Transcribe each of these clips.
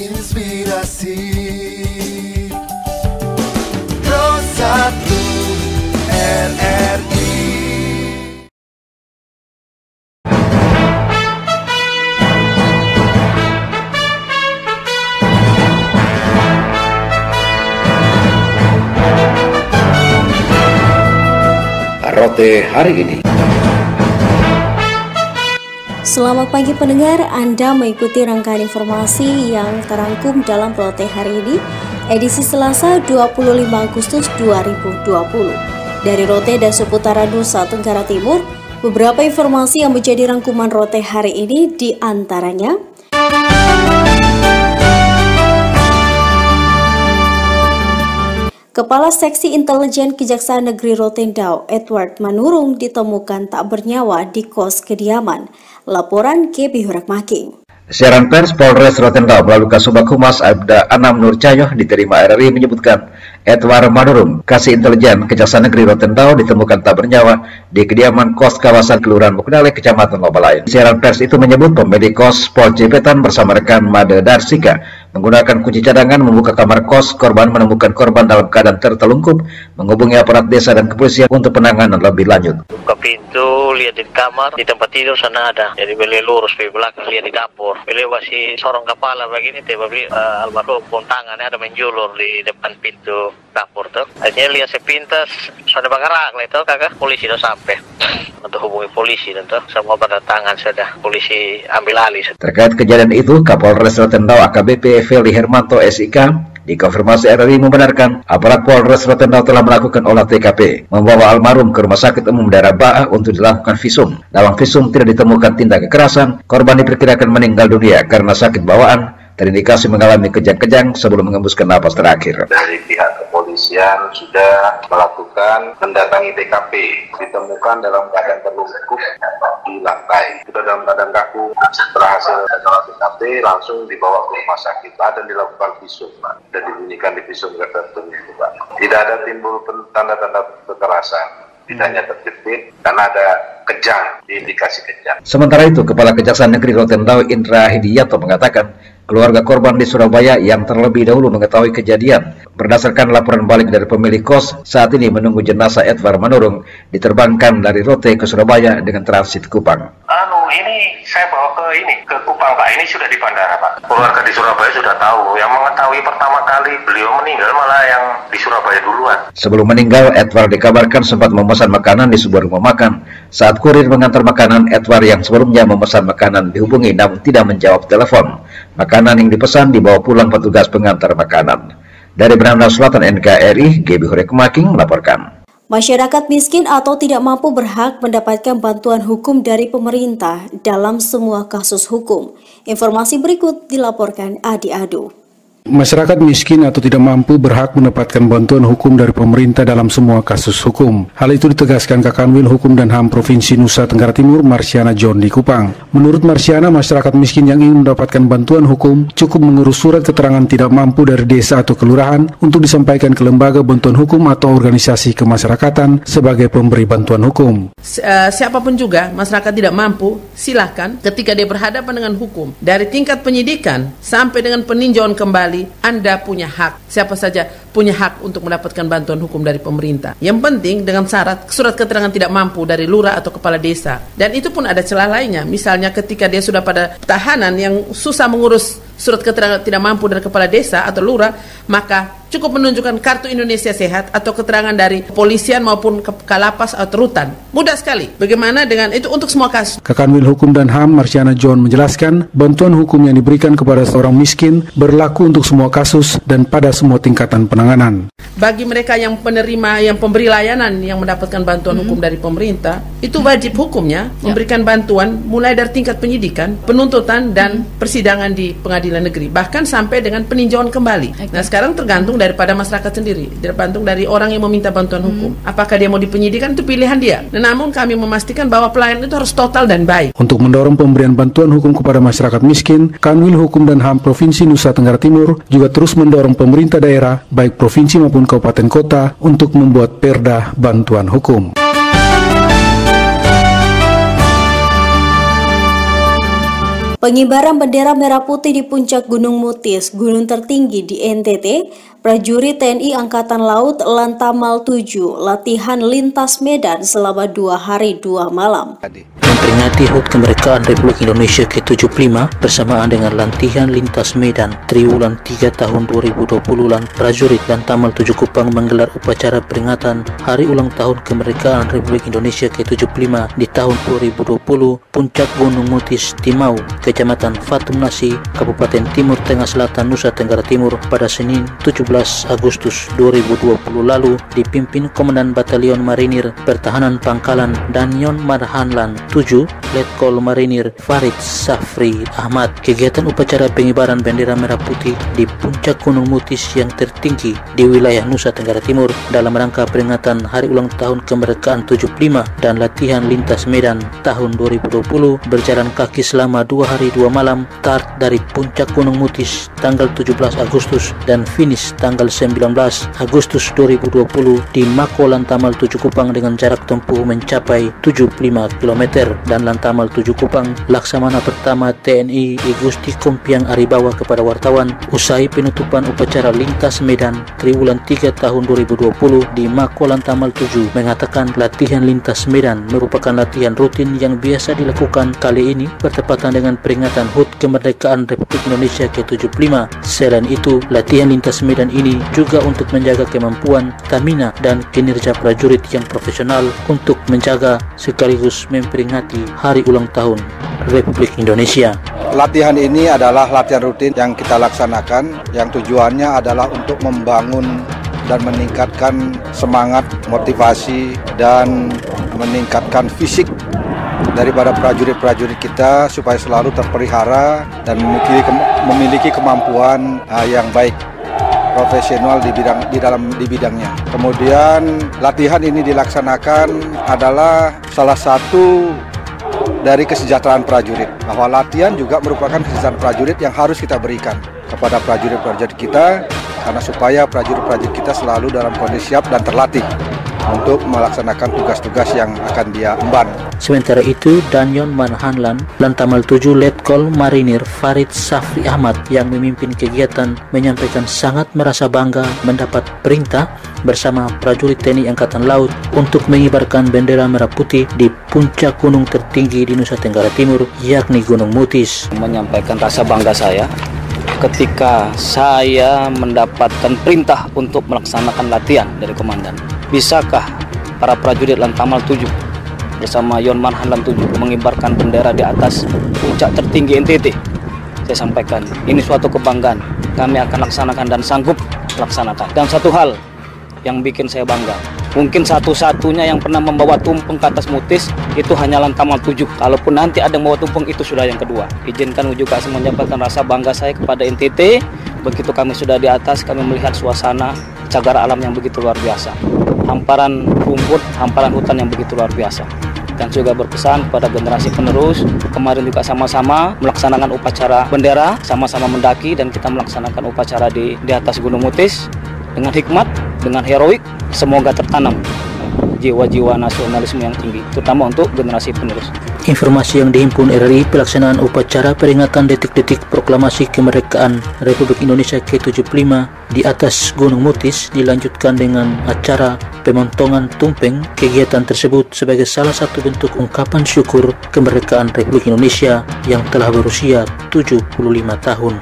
inspirasi. Pro 1 RRI. Rote hari ini. Selamat pagi pendengar, Anda mengikuti rangkaian informasi yang terangkum dalam Rote hari ini, edisi Selasa 25 Agustus 2020. Dari Rote dan seputaran Nusa Tenggara Timur, beberapa informasi yang menjadi rangkuman Rote hari ini diantaranya: Kepala Seksi Intelijen Kejaksaan Negeri Rotendao, Edward Manurung, ditemukan tak bernyawa di kos kediaman. Laporan Gebi Hurakmaking. Siaran pers Polres Rotendao melalui Kasubag Humas Aibda Anam Nur Cahyo diterima RRI menyebutkan Edward Manurung, Kasih Intelijen Kejaksaan Negeri Rotendao, ditemukan tak bernyawa di kediaman kos kawasan Kelurahan Mukdale, Kecamatan Lobalayan. Siaran pers itu menyebut pemilik kos Pol Jepetan bersama rekan Made Darsika menggunakan kunci cadangan membuka kamar kos korban, menemukan korban dalam keadaan tertelungkup, menghubungi aparat desa dan kepolisian untuk penanganan lebih lanjut. Buka pintu, lihat di kamar, di tempat tidur sana ada. Jadi beliau lurus di belakang, lihat di dapur. Beliau masih sorong kepala begini, tiba-tiba almarhum pun tangannya ada menjulur di depan pintu dapur tuh. Akhirnya lihat sepintas, sudah bergerak lah itu kakak. Polisi sudah sampai untuk hubungi polisi dan tuh semua berdatangan sudah. Polisi ambil alih. Terkait kejadian itu, Kapolres Rotendao AKBP Feli Hermanto SIK dikonfirmasi RRI membenarkan aparat Polres Rotendao telah melakukan olah TKP, membawa almarhum ke Rumah Sakit Umum Daerah Baah untuk dilakukan visum. Dalam visum tidak ditemukan tindak kekerasan. Korban diperkirakan meninggal dunia karena sakit bawaan, terindikasi mengalami kejang-kejang sebelum mengembuskan napas terakhir. Dari pihak kepolisian sudah melakukan mendatangi TKP, ditemukan dalam keadaan terlungkup di lantai. Sudah dalam keadaan kaku. Setelah hasil TKP langsung dibawa ke rumah sakit dan dilakukan visum, dan dibunyikan di visum tertentu, Pak. Tidak ada timbul tanda-tanda kekerasan, tidak hanya terjepit karena ada kejang, indikasi kejang. Sementara itu, Kepala Kejaksaan Negeri Rotendao Indra Hidiyato mengatakan keluarga korban di Surabaya yang terlebih dahulu mengetahui kejadian berdasarkan laporan balik dari pemilik kos saat ini menunggu jenazah Edward Manurung diterbangkan dari Rote ke Surabaya dengan transit Kupang. Ini saya bawa ke Kupang, Pak. Ini sudah di bandara, Pak. Keluarga di Surabaya sudah tahu. Yang mengetahui pertama kali beliau meninggal malah yang di Surabaya duluan. Sebelum meninggal, Edward dikabarkan sempat memesan makanan di sebuah rumah makan. Saat kurir mengantar makanan, Edward yang sebelumnya memesan makanan dihubungi namun tidak menjawab telepon. Makanan yang dipesan dibawa pulang petugas pengantar makanan. Dari Belanda Selatan NKRI, Gebi Hurakmaking melaporkan. Masyarakat miskin atau tidak mampu berhak mendapatkan bantuan hukum dari pemerintah dalam semua kasus hukum. Informasi berikut dilaporkan Adi Adu. Masyarakat miskin atau tidak mampu berhak mendapatkan bantuan hukum dari pemerintah dalam semua kasus hukum. Hal itu ditegaskan Kakanwil Hukum dan HAM Provinsi Nusa Tenggara Timur, Marsiana John di Kupang. Menurut Marsiana, masyarakat miskin yang ingin mendapatkan bantuan hukum cukup mengurus surat keterangan tidak mampu dari desa atau kelurahan untuk disampaikan ke lembaga bantuan hukum atau organisasi kemasyarakatan sebagai pemberi bantuan hukum. Siapapun juga masyarakat tidak mampu, silahkan ketika dia berhadapan dengan hukum dari tingkat penyidikan sampai dengan peninjauan kembali, Anda punya hak, siapa saja punya hak untuk mendapatkan bantuan hukum dari pemerintah. Yang penting dengan syarat surat keterangan tidak mampu dari lurah atau kepala desa. Dan itu pun ada celah lainnya, misalnya ketika dia sudah pada tahanan yang susah mengurus surat keterangan tidak mampu dari kepala desa atau lurah, maka cukup menunjukkan kartu Indonesia Sehat atau keterangan dari kepolisian maupun Kalapas atau rutan. Mudah sekali. Bagaimana dengan itu untuk semua kasus? Kakanwil Hukum dan HAM Marsiana John menjelaskan, bantuan hukum yang diberikan kepada seorang miskin berlaku untuk semua kasus dan pada semua tingkatan penanganan. Bagi mereka yang penerima, yang pemberi layanan yang mendapatkan bantuan hukum dari pemerintah, itu wajib hukumnya memberikan bantuan mulai dari tingkat penyidikan, penuntutan dan persidangan di pengadilan negeri, bahkan sampai dengan peninjauan kembali. Nah, sekarang tergantung daripada masyarakat sendiri, tergantung dari orang yang meminta bantuan hukum. Apakah dia mau di penyidikan, itu pilihan dia. Nah, namun kami memastikan bahwa pelayanan itu harus total dan baik. Untuk mendorong pemberian bantuan hukum kepada masyarakat miskin, Kanwil Hukum dan HAM Provinsi Nusa Tenggara Timur juga terus mendorong pemerintah daerah, baik provinsi maupun kabupaten kota, untuk membuat perda bantuan hukum. Pengibaran bendera merah putih di puncak Gunung Mutis, gunung tertinggi di NTT, prajurit TNI Angkatan Laut Lantamal 7 latihan lintas medan selama 2 hari 2 malam. Memperingati HUT kemerdekaan Republik Indonesia ke-75 bersamaan dengan latihan lintas medan triwulan 3 tahun 2020, prajurit Lantamal 7 Kupang menggelar upacara peringatan Hari Ulang Tahun Kemerdekaan Republik Indonesia ke-75 di tahun 2020 Puncak Gunung Mutis, Timau, Kecamatan Fatum Nasi, Kabupaten Timur Tengah Selatan, Nusa Tenggara Timur pada Senin 17 Agustus 2020 lalu dipimpin Komandan Batalion Marinir Pertahanan Pangkalan Danyon Marhanlan 7 Letkol Marinir Farid Safri Ahmad. Kegiatan upacara pengibaran bendera merah putih di Puncak Gunung Mutis yang tertinggi di wilayah Nusa Tenggara Timur dalam rangka peringatan Hari Ulang Tahun Kemerdekaan 75 dan latihan lintas medan tahun 2020 berjalan kaki selama 2 hari 2 malam, start dari Puncak Gunung Mutis tanggal 17 Agustus dan finish tanggal 19 Agustus 2020 di Mako Lantamal 7 Kupang dengan jarak tempuh mencapai 75 km. Dan Lantamal 7 Kupang, Laksamana Pertama TNI Igusti Kompiang Aribawa kepada wartawan usai penutupan upacara lintas medan triwulan 3 tahun 2020 di Mako Lantamal 7 mengatakan latihan lintas medan merupakan latihan rutin yang biasa dilakukan kali ini bertepatan dengan peringatan HUT kemerdekaan Republik Indonesia ke-75. Selain itu, latihan lintas medan ini juga untuk menjaga kemampuan, stamina, dan kinerja prajurit yang profesional untuk menjaga sekaligus memperingati Hari Ulang Tahun Republik Indonesia. Latihan ini adalah latihan rutin yang kita laksanakan, yang tujuannya adalah untuk membangun dan meningkatkan semangat, motivasi, dan meningkatkan fisik daripada prajurit-prajurit kita supaya selalu terpelihara dan memiliki kemampuan yang baik, profesional di bidangnya. Kemudian latihan ini dilaksanakan adalah salah satu dari kesejahteraan prajurit, bahwa latihan juga merupakan kesejahteraan prajurit yang harus kita berikan kepada prajurit-prajurit kita, karena supaya prajurit-prajurit kita selalu dalam kondisi siap dan terlatih untuk melaksanakan tugas-tugas yang akan dia emban. Sementara itu, Danyon Marhanlan, Lantamal 7 Letkol Marinir Farid Safri Ahmad yang memimpin kegiatan menyampaikan sangat merasa bangga mendapat perintah bersama prajurit TNI Angkatan Laut untuk mengibarkan bendera merah putih di puncak gunung tertinggi di Nusa Tenggara Timur, yakni Gunung Mutis. Menyampaikan rasa bangga saya ketika saya mendapatkan perintah untuk melaksanakan latihan dari komandan. Bisakah para prajurit Lantamal 7 bersama Yon Marhanlan 7 mengibarkan bendera di atas puncak tertinggi NTT? Saya sampaikan, ini suatu kebanggaan. Kami akan laksanakan dan sanggup laksanakan. Dan satu hal yang bikin saya bangga, mungkin satu-satunya yang pernah membawa tumpeng ke atas Mutis itu hanya Lantamal 7. Kalaupun nanti ada yang membawa tumpeng, itu sudah yang kedua. Izinkan juga saya menyampaikan rasa bangga saya kepada NTT. Begitu kami sudah di atas, kami melihat suasana cagar alam yang begitu luar biasa, hamparan rumput, hamparan hutan yang begitu luar biasa. Dan juga berpesan kepada generasi penerus, kemarin juga sama-sama melaksanakan upacara bendera, sama-sama mendaki, dan kita melaksanakan upacara di atas Gunung Mutis dengan hikmat, dengan heroik. Semoga tertanam jiwa-jiwa nasionalisme yang tinggi, terutama untuk generasi penerus. Informasi yang dihimpun RRI, pelaksanaan upacara peringatan detik-detik proklamasi kemerdekaan Republik Indonesia ke-75 di atas Gunung Mutis dilanjutkan dengan acara pemotongan tumpeng. Kegiatan tersebut sebagai salah satu bentuk ungkapan syukur kemerdekaan Republik Indonesia yang telah berusia 75 tahun.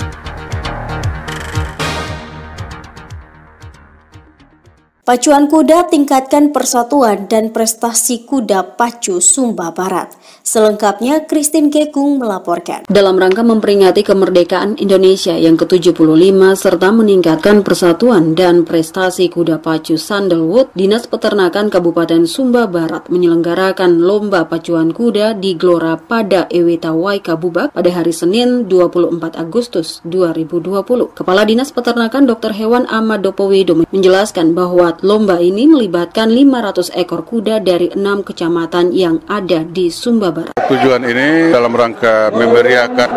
Pacuan kuda tingkatkan persatuan dan prestasi kuda pacu Sumba Barat. Selengkapnya, Christine Gekung melaporkan. Dalam rangka memperingati kemerdekaan Indonesia yang ke-75 serta meningkatkan persatuan dan prestasi kuda pacu Sandalwood, Dinas Peternakan Kabupaten Sumba Barat menyelenggarakan lomba pacuan kuda di Gelora pada Ewetawai Kabubak pada hari Senin 24 Agustus 2020. Kepala Dinas Peternakan Dr. Hewan Ahmad Dopowido menjelaskan bahwa lomba ini melibatkan 500 ekor kuda dari 6 kecamatan yang ada di Sumba Barat. Tujuan ini dalam rangka memeriahkan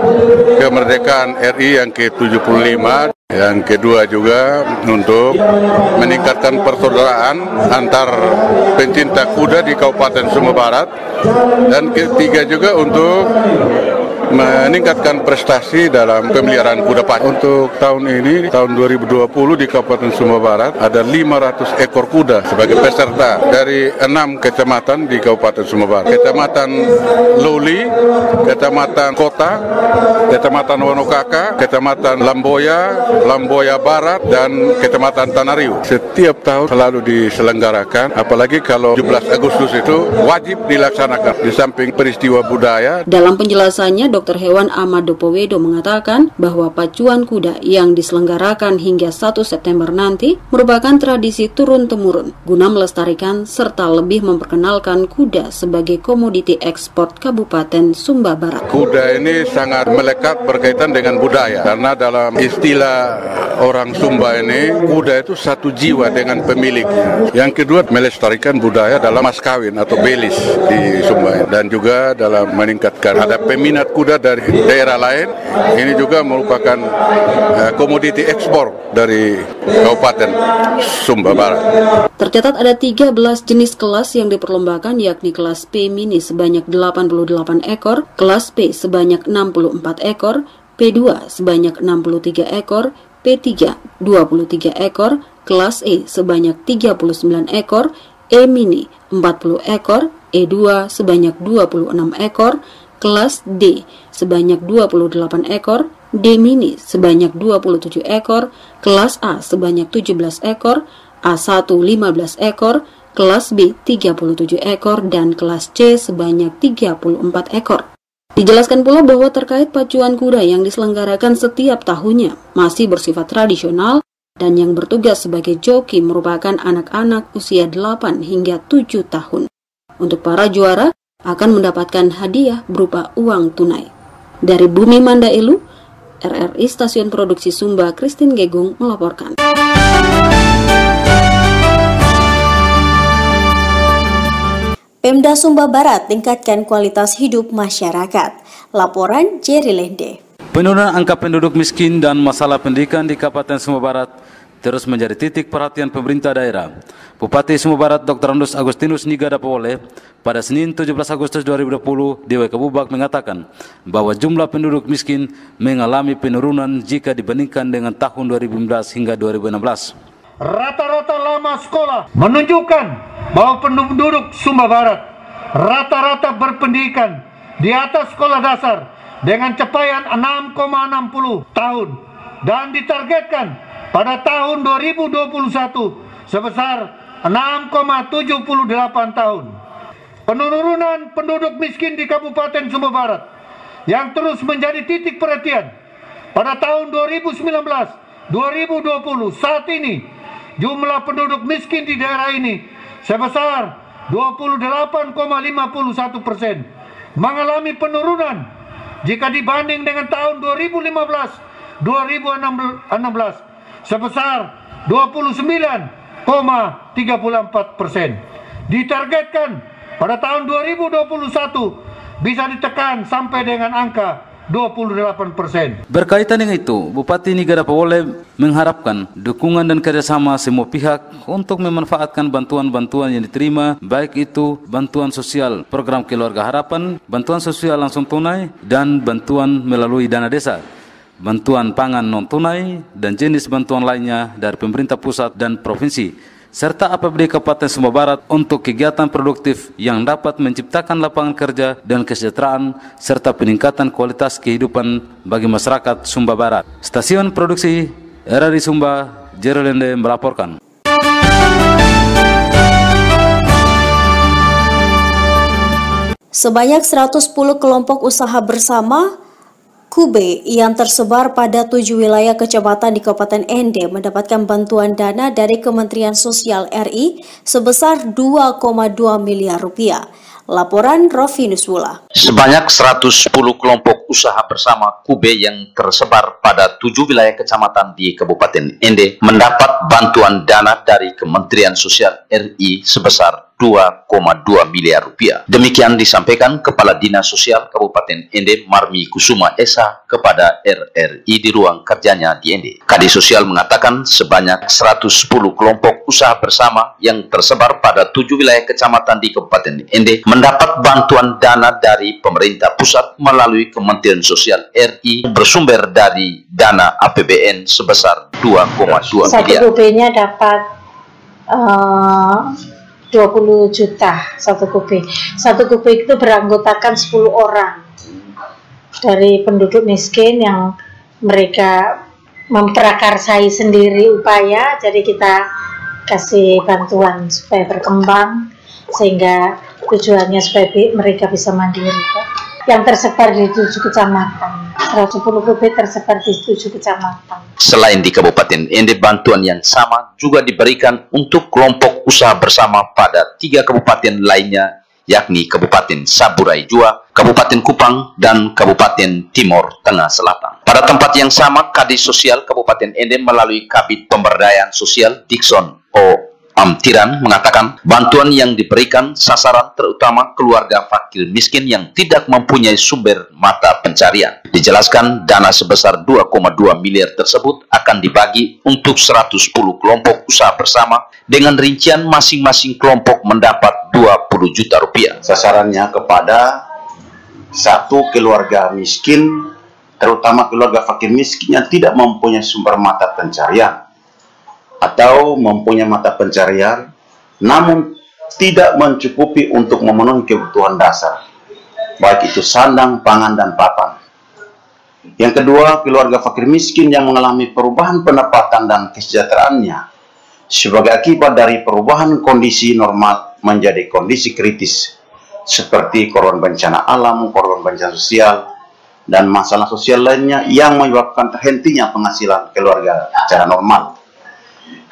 kemerdekaan RI yang ke-75. Yang kedua juga untuk meningkatkan persaudaraan antar pencinta kuda di Kabupaten Sumba Barat. Dan ketiga juga untuk meningkatkan prestasi dalam pemeliharaan kuda pacu. Untuk tahun ini, tahun 2020 di Kabupaten Sumba Barat ada 500 ekor kuda sebagai peserta dari 6 kecamatan di Kabupaten Sumba Barat. Kecamatan Luli, Kecamatan Kota, Kecamatan Wonokaka, Kecamatan Lamboya Barat, dan Kecamatan Tanariu. Setiap tahun selalu diselenggarakan, apalagi kalau 17 Agustus itu wajib dilaksanakan di samping peristiwa budaya. Dalam penjelasannya, Dr. Hewan Ahmad Dopowedo mengatakan bahwa pacuan kuda yang diselenggarakan hingga 1 September nanti merupakan tradisi turun-temurun guna melestarikan serta lebih memperkenalkan kuda sebagai komoditi ekspor Kabupaten Sumba Barat. Kuda ini sangat melekat berkaitan dengan budaya, karena dalam istilah orang Sumba ini, kuda itu satu jiwa dengan pemiliknya. Yang kedua, melestarikan budaya dalam mas kawin atau belis di Sumba, dan juga dalam meningkatkan ada peminat kuda dari daerah lain. Ini juga merupakan komoditi ekspor dari Kabupaten Sumba Barat. Tercatat ada 13 jenis kelas yang diperlombakan, yakni kelas P mini sebanyak 88 ekor, kelas P sebanyak 64 ekor, P2 sebanyak 63 ekor, P3 23 ekor, kelas E sebanyak 39 ekor, E mini 40 ekor, E2 sebanyak 26 ekor, kelas D sebanyak 28 ekor, D mini sebanyak 27 ekor, kelas A sebanyak 17 ekor, A1 15 ekor, kelas B 37 ekor, dan kelas C sebanyak 34 ekor. Dijelaskan pula bahwa terkait pacuan kuda yang diselenggarakan setiap tahunnya masih bersifat tradisional dan yang bertugas sebagai joki merupakan anak-anak usia 8 hingga 7 tahun. Untuk para juara akan mendapatkan hadiah berupa uang tunai. Dari Bumi Mandailu, RRI Stasiun Produksi Sumba, Christine Gegung melaporkan. Pemda Sumba Barat tingkatkan kualitas hidup masyarakat. Laporan Jerry Lende. Penurunan angka penduduk miskin dan masalah pendidikan di Kabupaten Sumba Barat terus menjadi titik perhatian pemerintah daerah. Bupati Sumba Barat Dr. Andus Agustinus Nigada Powole pada Senin 17 Agustus 2020 di Wekabubak mengatakan bahwa jumlah penduduk miskin mengalami penurunan jika dibandingkan dengan tahun 2015 hingga 2016. Rata-rata lama sekolah menunjukkan bahwa penduduk Sumba Barat rata-rata berpendidikan di atas sekolah dasar dengan capaian 6,60 tahun dan ditargetkan pada tahun 2021 sebesar 6,78 tahun. Penurunan penduduk miskin di Kabupaten Sumba Barat yang terus menjadi titik perhatian pada tahun 2019, 2020 saat ini jumlah penduduk miskin di daerah ini sebesar 28,51%, mengalami penurunan jika dibanding dengan tahun 2015-2016 sebesar 29,34%. Ditargetkan pada tahun 2021 bisa ditekan sampai dengan angka 28%. Berkaitan dengan itu, Bupati Nigada Powole mengharapkan dukungan dan kerjasama semua pihak untuk memanfaatkan bantuan-bantuan yang diterima, baik itu bantuan sosial program Keluarga Harapan, bantuan sosial langsung tunai, dan bantuan melalui dana desa, bantuan pangan non-tunai, dan jenis bantuan lainnya dari pemerintah pusat dan provinsi, serta APBD Kabupaten Sumba Barat untuk kegiatan produktif yang dapat menciptakan lapangan kerja dan kesejahteraan serta peningkatan kualitas kehidupan bagi masyarakat Sumba Barat. Stasiun Produksi RRI Sumba, Jerolende melaporkan. Sebanyak 110 kelompok usaha bersama Kube yang tersebar pada 7 wilayah kecamatan di Kabupaten Ende mendapatkan bantuan dana dari Kementerian Sosial RI sebesar 2,2 miliar rupiah. Laporan Rofinus Wula. Sebanyak 110 kelompok usaha bersama Kube yang tersebar pada 7 wilayah kecamatan di Kabupaten Ende mendapat bantuan dana dari Kementerian Sosial RI sebesar 2,2 miliar rupiah. Demikian disampaikan Kepala Dinas Sosial Kabupaten Ende Marmi Kusuma Esa kepada RRI di ruang kerjanya di Ende. Kadis Sosial mengatakan sebanyak 110 kelompok usaha bersama yang tersebar pada 7 wilayah kecamatan di Kabupaten Ende mendapat bantuan dana dari pemerintah pusat melalui Kementerian Sosial RI bersumber dari dana APBN sebesar 2,2 Satu miliar. kubenya dapat 20 juta satu kubik. Satu kubik itu beranggotakan 10 orang dari penduduk miskin yang mereka memprakarsai sendiri upaya, jadi kita kasih bantuan supaya berkembang sehingga tujuannya supaya mereka bisa mandiri. Yang tersebar di 7 kecamatan, 110 kubik tersebar di 7 kecamatan. Selain di Kabupaten Ende, bantuan yang sama juga diberikan untuk kelompok usaha bersama pada 3 kabupaten lainnya, yakni Kabupaten Saburai Jua, Kabupaten Kupang, dan Kabupaten Timur Tengah Selatan. Pada tempat yang sama, Kadis Sosial Kabupaten Ende melalui Kabid Pemberdayaan Sosial Dikson O. Amtiran mengatakan bantuan yang diberikan sasaran terutama keluarga fakir miskin yang tidak mempunyai sumber mata pencarian. Dijelaskan dana sebesar 2,2 miliar tersebut akan dibagi untuk 110 kelompok usaha bersama dengan rincian masing-masing kelompok mendapat 20 juta rupiah. Sasarannya kepada satu keluarga miskin, terutama keluarga fakir miskin yang tidak mempunyai sumber mata pencarian atau mempunyai mata pencarian namun tidak mencukupi untuk memenuhi kebutuhan dasar, baik itu sandang, pangan, dan papan. Yang kedua, keluarga fakir miskin yang mengalami perubahan pendapatan dan kesejahteraannya sebagai akibat dari perubahan kondisi normal menjadi kondisi kritis, seperti korban bencana alam, korban bencana sosial, dan masalah sosial lainnya yang menyebabkan terhentinya penghasilan keluarga secara normal.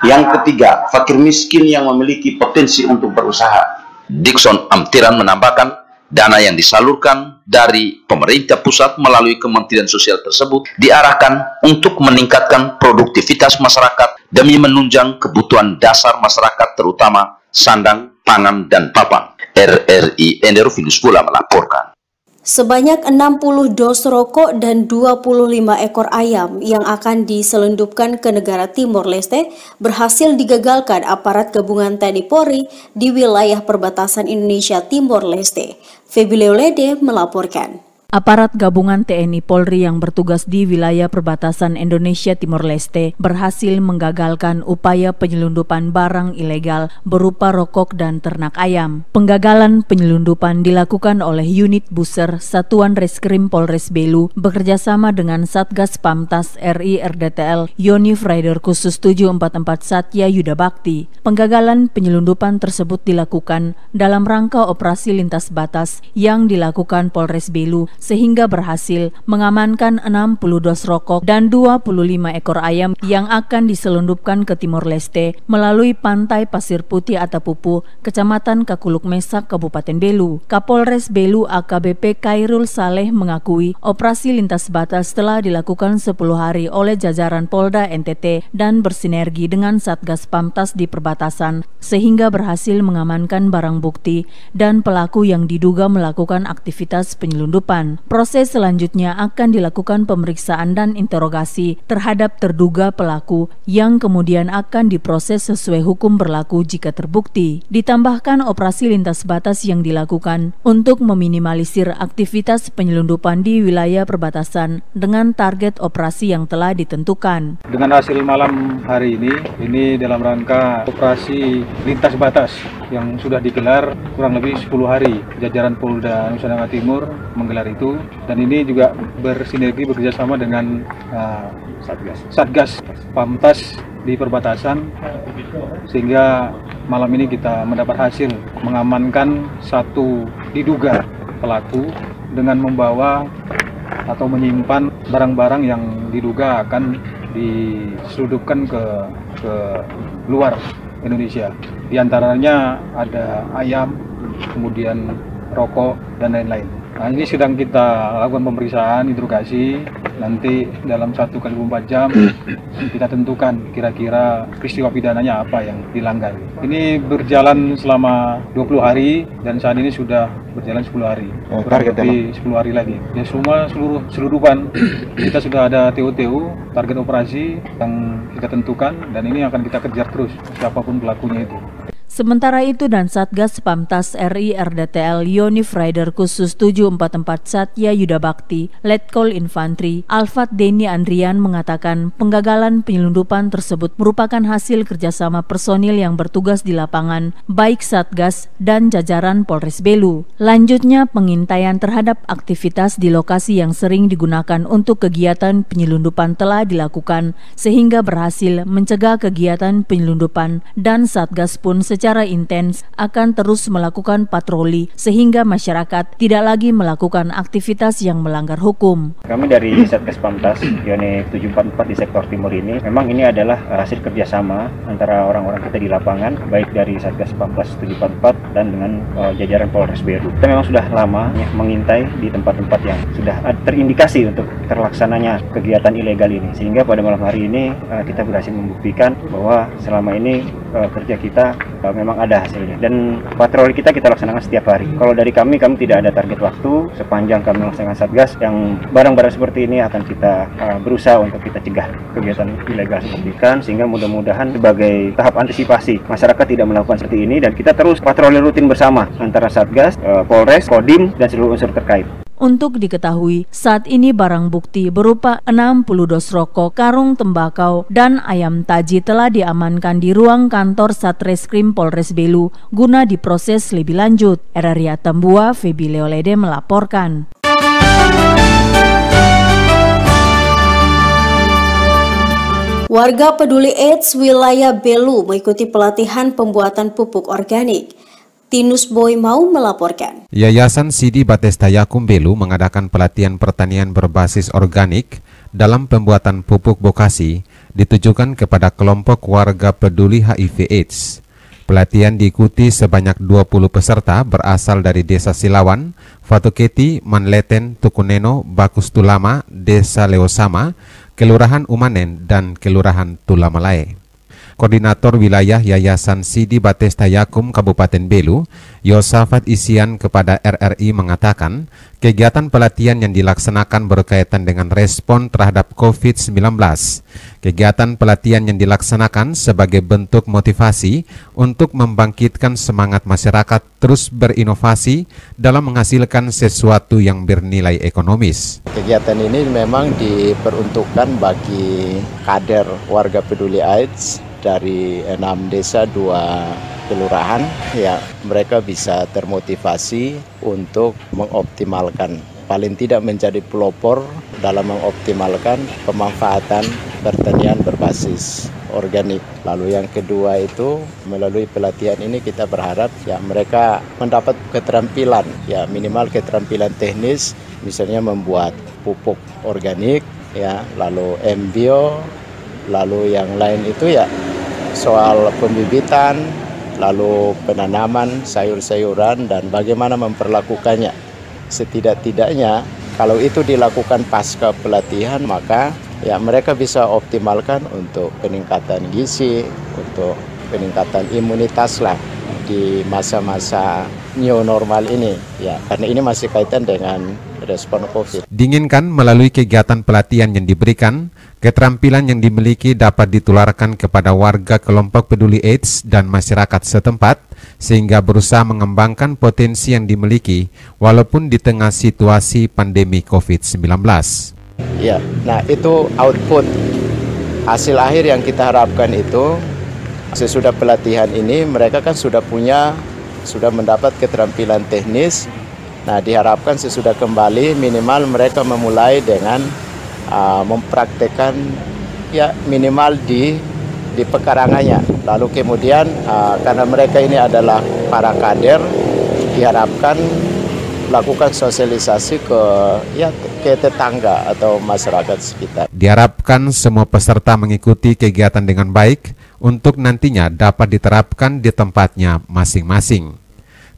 Yang ketiga, fakir miskin yang memiliki potensi untuk berusaha. Dikson Amtiran menambahkan, dana yang disalurkan dari pemerintah pusat melalui Kementerian Sosial tersebut diarahkan untuk meningkatkan produktivitas masyarakat demi menunjang kebutuhan dasar masyarakat terutama sandang, pangan, dan papan. RRI Endervinus pula melaporkan. Sebanyak 60 dos rokok dan 25 ekor ayam yang akan diselundupkan ke negara Timor Leste berhasil digagalkan aparat gabungan TNI Polri di wilayah perbatasan Indonesia Timor Leste. Feby Leolede melaporkan. Aparat gabungan TNI Polri yang bertugas di wilayah perbatasan Indonesia Timor Leste berhasil menggagalkan upaya penyelundupan barang ilegal berupa rokok dan ternak ayam. Penggagalan penyelundupan dilakukan oleh unit Buser Satuan Reskrim Polres Belu bekerjasama dengan Satgas Pamtas RI RDTL Yonif Rider Khusus 744 Satya Yuda Bakti. Penggagalan penyelundupan tersebut dilakukan dalam rangka operasi lintas batas yang dilakukan Polres Belu sehingga berhasil mengamankan 60 dos rokok dan 25 ekor ayam yang akan diselundupkan ke Timor Leste melalui pantai Pasir Putih Atapupu, Kecamatan Kakuluk Mesak, Kabupaten Belu. Kapolres Belu AKBP Kairul Saleh mengakui operasi lintas batas telah dilakukan 10 hari oleh jajaran Polda NTT dan bersinergi dengan Satgas Pamtas di perbatasan sehingga berhasil mengamankan barang bukti dan pelaku yang diduga melakukan aktivitas penyelundupan. Proses selanjutnya akan dilakukan pemeriksaan dan interogasi terhadap terduga pelaku yang kemudian akan diproses sesuai hukum berlaku jika terbukti. Ditambahkan operasi lintas batas yang dilakukan untuk meminimalisir aktivitas penyelundupan di wilayah perbatasan dengan target operasi yang telah ditentukan. Dengan hasil malam hari ini dalam rangka operasi lintas batas yang sudah digelar kurang lebih 10 hari. Jajaran Polda Nusa Tenggara Timur menggelar itu, dan ini juga bersinergi bekerjasama dengan Satgas Pamtas di perbatasan, sehingga malam ini kita mendapat hasil mengamankan satu diduga pelaku dengan membawa atau menyimpan barang-barang yang diduga akan diselundupkan ke luar Indonesia. Di antaranya ada ayam, kemudian rokok, dan lain-lain. Nah, ini sedang kita lakukan pemeriksaan, interogasi. Nanti dalam 1x24 jam kita tentukan kira-kira peristiwa pidananya apa yang dilanggar. Ini berjalan selama 20 hari dan saat ini sudah berjalan 10 hari. Kurang lebih 10 hari lagi. Ya semua seluruhan kita sudah ada TOTU, target operasi yang kita tentukan, dan ini akan kita kejar terus siapapun pelakunya itu. Sementara itu, dan Satgas Pamtas RI RDTL Yonif Rider Khusus 744 Satya Yuda Bakti, Letkol Infantri, Alfat Denny Andrian mengatakan penggagalan penyelundupan tersebut merupakan hasil kerjasama personil yang bertugas di lapangan, baik Satgas dan jajaran Polres Belu. Lanjutnya, pengintaian terhadap aktivitas di lokasi yang sering digunakan untuk kegiatan penyelundupan telah dilakukan, sehingga berhasil mencegah kegiatan penyelundupan, dan Satgas pun secara intens akan terus melakukan patroli sehingga masyarakat tidak lagi melakukan aktivitas yang melanggar hukum. Kami dari Satgas Pamtas Yonif 744 di sektor timur ini, memang ini adalah hasil kerjasama antara orang-orang kita di lapangan, baik dari Satgas Pamtas 744 dan dengan jajaran Polres Belu. Kita memang sudah lama mengintai di tempat-tempat yang sudah terindikasi untuk terlaksananya kegiatan ilegal ini, sehingga pada malam hari ini kita berhasil membuktikan bahwa selama ini kerja kita memang ada hasilnya, dan patroli kita laksanakan setiap hari. Kalau dari kami tidak ada target waktu, sepanjang kami melaksanakan Satgas, yang barang-barang seperti ini akan kita berusaha untuk kita cegah kegiatan ilegal seperti ini, sehingga mudah-mudahan sebagai tahap antisipasi masyarakat tidak melakukan seperti ini, dan kita terus patroli rutin bersama antara Satgas, Polres, Kodim, dan seluruh unsur terkait. Untuk diketahui, saat ini barang bukti berupa 60 dos rokok, karung tembakau, dan ayam taji telah diamankan di ruang kantor Satreskrim Polres Belu guna diproses lebih lanjut. RRI Atambua, Febi Leolede melaporkan. Warga peduli AIDS wilayah Belu mengikuti pelatihan pembuatan pupuk organik. Tinus Boy mau melaporkan. Yayasan Sidi Batesta Yakum Belu mengadakan pelatihan pertanian berbasis organik dalam pembuatan pupuk bokasi ditujukan kepada kelompok warga peduli HIV/AIDS. Pelatihan diikuti sebanyak 20 peserta berasal dari Desa Silawan, Fatuketi, Manleten, Tukuneno, Bakus Tulama, Desa Leosama, Kelurahan Umanen, dan Kelurahan Tulamalae. Koordinator Wilayah Yayasan Sidi Batesta Yakum Kabupaten Belu, Yosafat Isian kepada RRI mengatakan, kegiatan pelatihan yang dilaksanakan berkaitan dengan respon terhadap COVID-19. Kegiatan pelatihan yang dilaksanakan sebagai bentuk motivasi untuk membangkitkan semangat masyarakat terus berinovasi dalam menghasilkan sesuatu yang bernilai ekonomis. Kegiatan ini memang diperuntukkan bagi kader warga peduli AIDS dari 6 desa 2 kelurahan, ya mereka bisa termotivasi untuk mengoptimalkan, paling tidak menjadi pelopor dalam mengoptimalkan pemanfaatan pertanian berbasis organik. Lalu yang kedua itu, melalui pelatihan ini kita berharap ya mereka mendapat keterampilan, ya minimal keterampilan teknis, misalnya membuat pupuk organik, ya lalu embio, lalu yang lain itu ya soal pembibitan, lalu penanaman sayur-sayuran dan bagaimana memperlakukannya. Setidak-tidaknya kalau itu dilakukan pasca pelatihan, maka ya mereka bisa optimalkan untuk peningkatan gizi, untuk peningkatan imunitas lah di masa-masa new normal ini, ya karena ini masih kaitan dengan respon COVID. Diinginkan melalui kegiatan pelatihan yang diberikan, keterampilan yang dimiliki dapat ditularkan kepada warga kelompok peduli AIDS dan masyarakat setempat, sehingga berusaha mengembangkan potensi yang dimiliki walaupun di tengah situasi pandemi COVID-19. Ya, nah itu output hasil akhir yang kita harapkan itu. Sesudah pelatihan ini mereka kan sudah mendapat keterampilan teknis. Nah, diharapkan sesudah kembali minimal mereka memulai dengan mempraktekkan ya minimal di pekarangannya. Lalu kemudian karena mereka ini adalah para kader, diharapkan lakukan sosialisasi ke tetangga atau masyarakat sekitar. Diharapkan semua peserta mengikuti kegiatan dengan baik untuk nantinya dapat diterapkan di tempatnya masing-masing.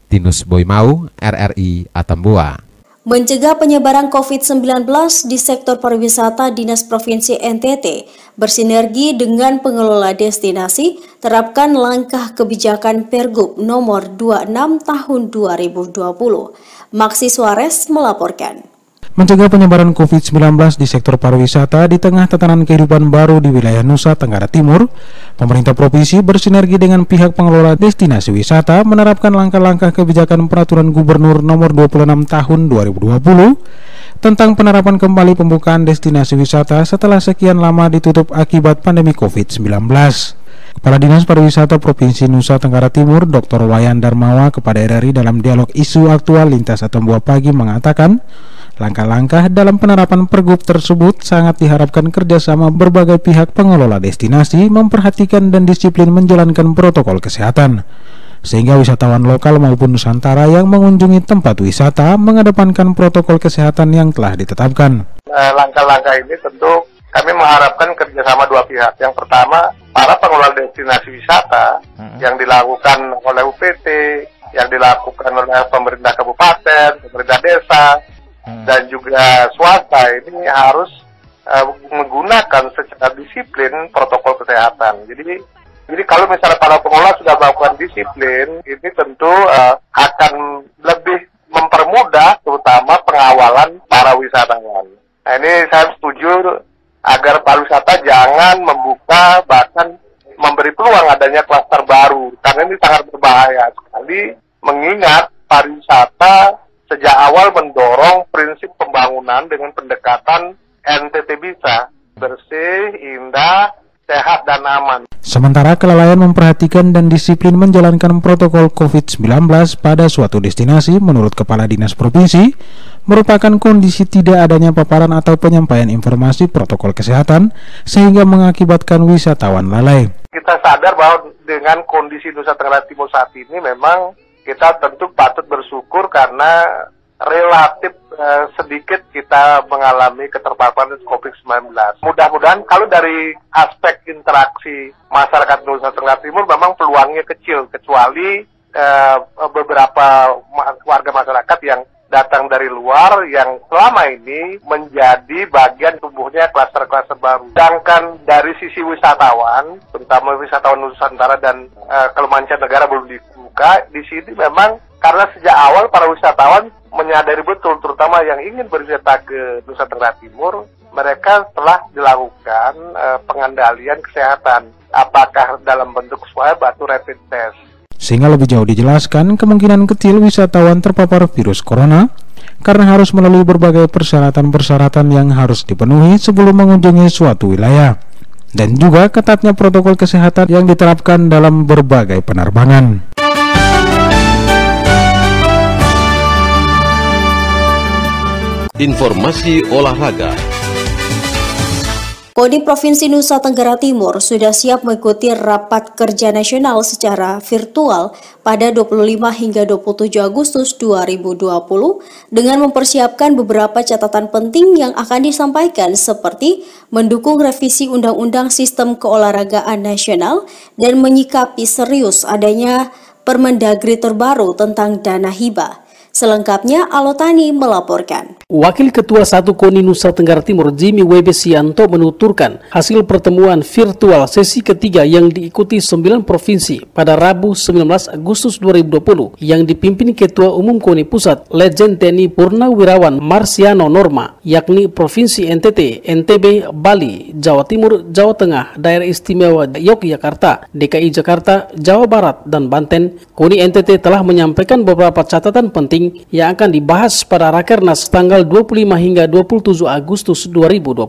Tinus Boymau, RRI Atambua. Mencegah penyebaran COVID-19 di sektor pariwisata, Dinas Provinsi NTT bersinergi dengan pengelola destinasi terapkan langkah kebijakan Pergub nomor 26 tahun 2020. Maxi Suarez melaporkan. Mencegah penyebaran COVID-19 di sektor pariwisata di tengah tatanan kehidupan baru di wilayah Nusa Tenggara Timur, pemerintah provinsi bersinergi dengan pihak pengelola destinasi wisata menerapkan langkah-langkah kebijakan Peraturan Gubernur nomor 26 tahun 2020 tentang penerapan kembali pembukaan destinasi wisata setelah sekian lama ditutup akibat pandemi COVID-19. Kepala Dinas Pariwisata Provinsi Nusa Tenggara Timur, Dr. Wayan Darmawa kepada RRI dalam dialog isu aktual Lintas Atom Buah Pagi mengatakan, langkah-langkah dalam penerapan Pergub tersebut sangat diharapkan kerjasama berbagai pihak pengelola destinasi memperhatikan dan disiplin menjalankan protokol kesehatan, sehingga wisatawan lokal maupun Nusantara yang mengunjungi tempat wisata mengedepankan protokol kesehatan yang telah ditetapkan. Langkah-langkah ini tentu kami mengharapkan kerjasama dua pihak. Yang pertama, para pengelola destinasi wisata yang dilakukan oleh UPT, yang dilakukan oleh pemerintah kabupaten, pemerintah desa, dan juga swasta ini harus menggunakan secara disiplin protokol kesehatan. Jadi kalau misalnya para pengelola sudah melakukan disiplin, ini tentu akan lebih mempermudah terutama pengawalan para wisatawan. Nah, ini saya setuju agar pariwisata jangan membuka bahkan memberi peluang adanya klaster baru, karena ini sangat berbahaya sekali, mengingat pariwisata sejak awal mendorong prinsip pembangunan dengan pendekatan NTT bisa bersih, indah, sehat, dan aman. Sementara kelalaian memperhatikan dan disiplin menjalankan protokol COVID-19 pada suatu destinasi menurut Kepala Dinas Provinsi merupakan kondisi tidak adanya paparan atau penyampaian informasi protokol kesehatan sehingga mengakibatkan wisatawan lalai. Kita sadar bahwa dengan kondisi Nusa Tenggara Timur saat ini memang kita tentu patut bersyukur karena relatif sedikit kita mengalami keterpaparan COVID-19. Mudah-mudahan kalau dari aspek interaksi masyarakat Nusa Tenggara Timur memang peluangnya kecil, kecuali beberapa warga masyarakat yang datang dari luar yang selama ini menjadi bagian tumbuhnya klaster-klaster baru. Sedangkan dari sisi wisatawan, terutama wisatawan Nusantara dan mancanegara belum dibuka, di sini memang karena sejak awal para wisatawan menyadari betul, terutama yang ingin berwisata ke Nusa Tenggara Timur, mereka telah dilakukan pengendalian kesehatan, apakah dalam bentuk swab atau rapid test. Sehingga lebih jauh dijelaskan, kemungkinan kecil wisatawan terpapar virus corona karena harus melalui berbagai persyaratan-persyaratan yang harus dipenuhi sebelum mengunjungi suatu wilayah, dan juga ketatnya protokol kesehatan yang diterapkan dalam berbagai penerbangan. Informasi olahraga. Kodim Provinsi Nusa Tenggara Timur sudah siap mengikuti rapat kerja nasional secara virtual pada 25 hingga 27 Agustus 2020 dengan mempersiapkan beberapa catatan penting yang akan disampaikan seperti mendukung revisi Undang-Undang Sistem Keolahragaan Nasional dan menyikapi serius adanya Permendagri terbaru tentang dana hibah. Selengkapnya, Alotani melaporkan. Wakil Ketua 1 KONI Nusa Tenggara Timur Jimmy Webesianto menuturkan hasil pertemuan virtual sesi ketiga yang diikuti 9 provinsi pada Rabu 19 Agustus 2020 yang dipimpin Ketua Umum KONI Pusat Legend TNI Purnawirawan Marsiano Norma, yakni Provinsi NTT, NTB, Bali, Jawa Timur, Jawa Tengah, Daerah Istimewa Yogyakarta, DKI Jakarta, Jawa Barat, dan Banten. KONI NTT telah menyampaikan beberapa catatan penting yang akan dibahas pada Rakernas tanggal 25 hingga 27 Agustus 2020.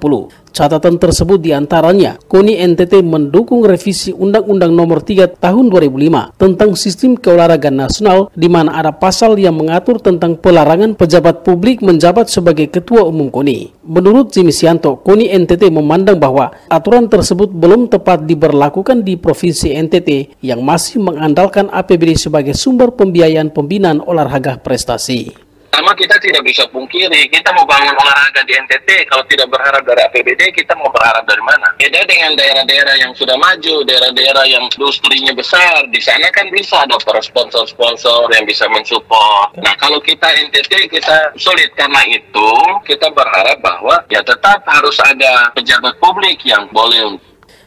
Catatan tersebut diantaranya, KONI NTT mendukung revisi Undang-Undang Nomor 3 Tahun 2005 tentang Sistem Keolahragaan Nasional, di mana ada pasal yang mengatur tentang pelarangan pejabat publik menjabat sebagai Ketua Umum KONI. Menurut Jimmy Sianto, KONI NTT memandang bahwa aturan tersebut belum tepat diberlakukan di Provinsi NTT yang masih mengandalkan APBD sebagai sumber pembiayaan pembinaan olahraga prestasi. Sama kita tidak bisa pungkiri, kita mau bangun olahraga di NTT, kalau tidak berharap dari APBD, kita mau berharap dari mana? Beda dengan daerah-daerah yang sudah maju, daerah-daerah yang industrinya besar, di sana kan bisa ada para sponsor-sponsor yang bisa mensupport. Nah, kalau kita NTT, kita sulit. Karena itu, kita berharap bahwa ya tetap harus ada pejabat publik yang boleh.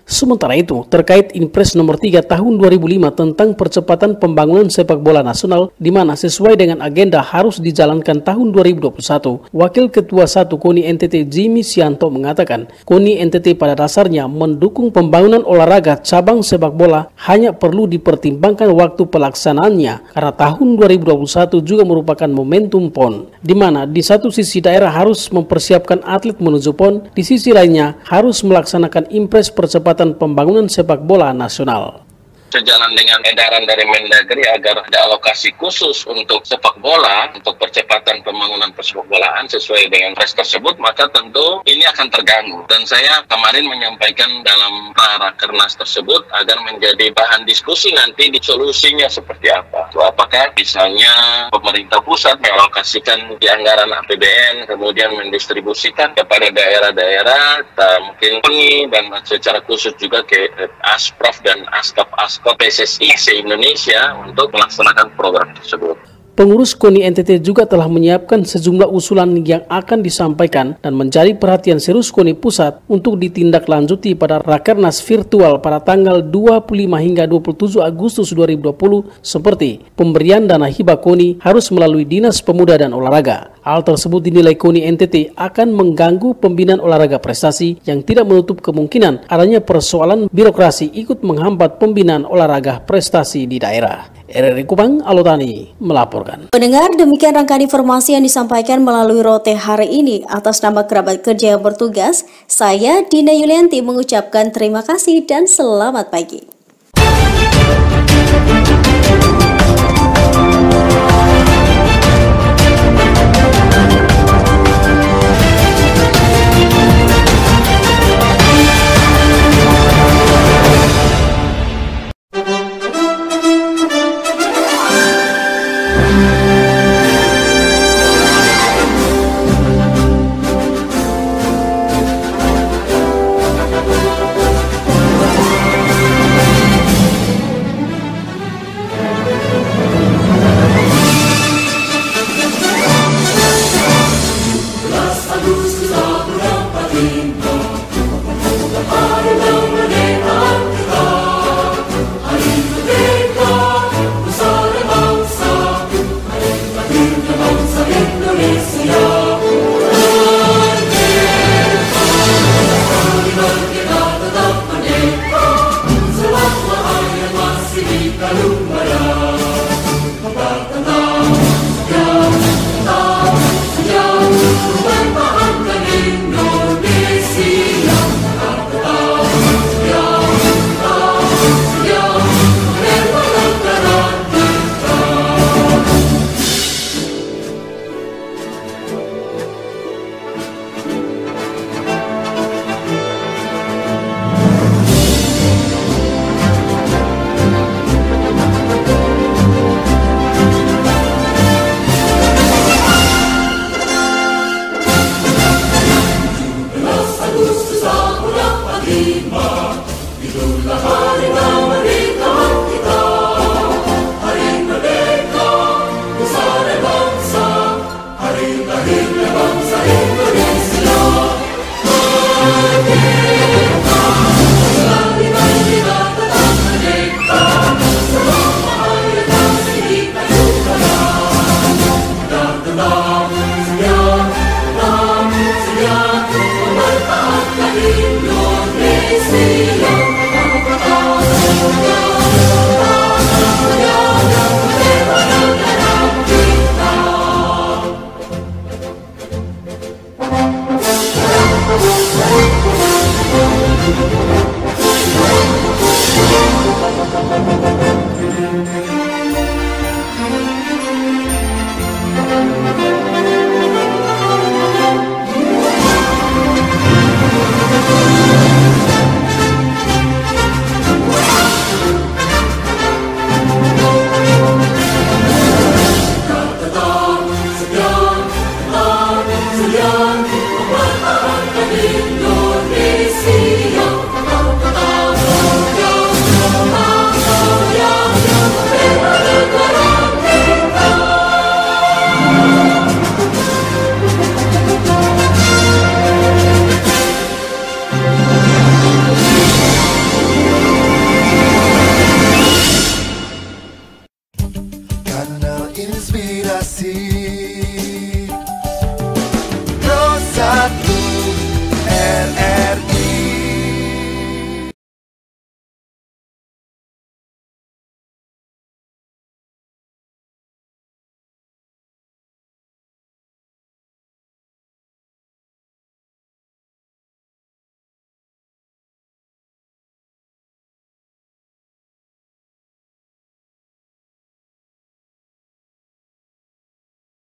Sementara itu, terkait Inpres nomor 3 tahun 2005 tentang percepatan pembangunan sepak bola nasional, di mana sesuai dengan agenda harus dijalankan tahun 2021, Wakil Ketua 1 KONI NTT Jimmy Sianto mengatakan, KONI NTT pada dasarnya mendukung pembangunan olahraga cabang sepak bola, hanya perlu dipertimbangkan waktu pelaksanaannya, karena tahun 2021 juga merupakan momentum PON, di mana di satu sisi daerah harus mempersiapkan atlet menuju PON, di sisi lainnya harus melaksanakan Inpres percepatan pembangunan sepak bola nasional. Sejalan dengan edaran dari Mendagri agar ada alokasi khusus untuk sepak bola, untuk percepatan pembangunan persepak bolaan sesuai dengan Inpres tersebut, maka tentu ini akan terganggu. Dan saya kemarin menyampaikan dalam rakernas tersebut agar menjadi bahan diskusi nanti di solusinya seperti apa. Apakah misalnya pemerintah pusat mengalokasikan di anggaran APBN, kemudian mendistribusikan kepada daerah-daerah, mungkin KONI dan secara khusus juga ke Asprof dan Askap PSSI se-Indonesia untuk melaksanakan program tersebut. Pengurus KONI NTT juga telah menyiapkan sejumlah usulan yang akan disampaikan dan mencari perhatian serius KONI Pusat untuk ditindaklanjuti pada Rakernas virtual pada tanggal 25 hingga 27 Agustus 2020 seperti pemberian dana hibah KONI harus melalui Dinas Pemuda dan Olahraga. Hal tersebut dinilai KONI NTT akan mengganggu pembinaan olahraga prestasi yang tidak menutup kemungkinan adanya persoalan birokrasi ikut menghambat pembinaan olahraga prestasi di daerah. RRI Kupang, Alotani melaporkan. Pendengar, demikian rangkaian informasi yang disampaikan melalui Rote hari ini. Atas nama kerabat kerja yang bertugas, saya Dina Yulianti mengucapkan terima kasih dan selamat pagi. Idul Hari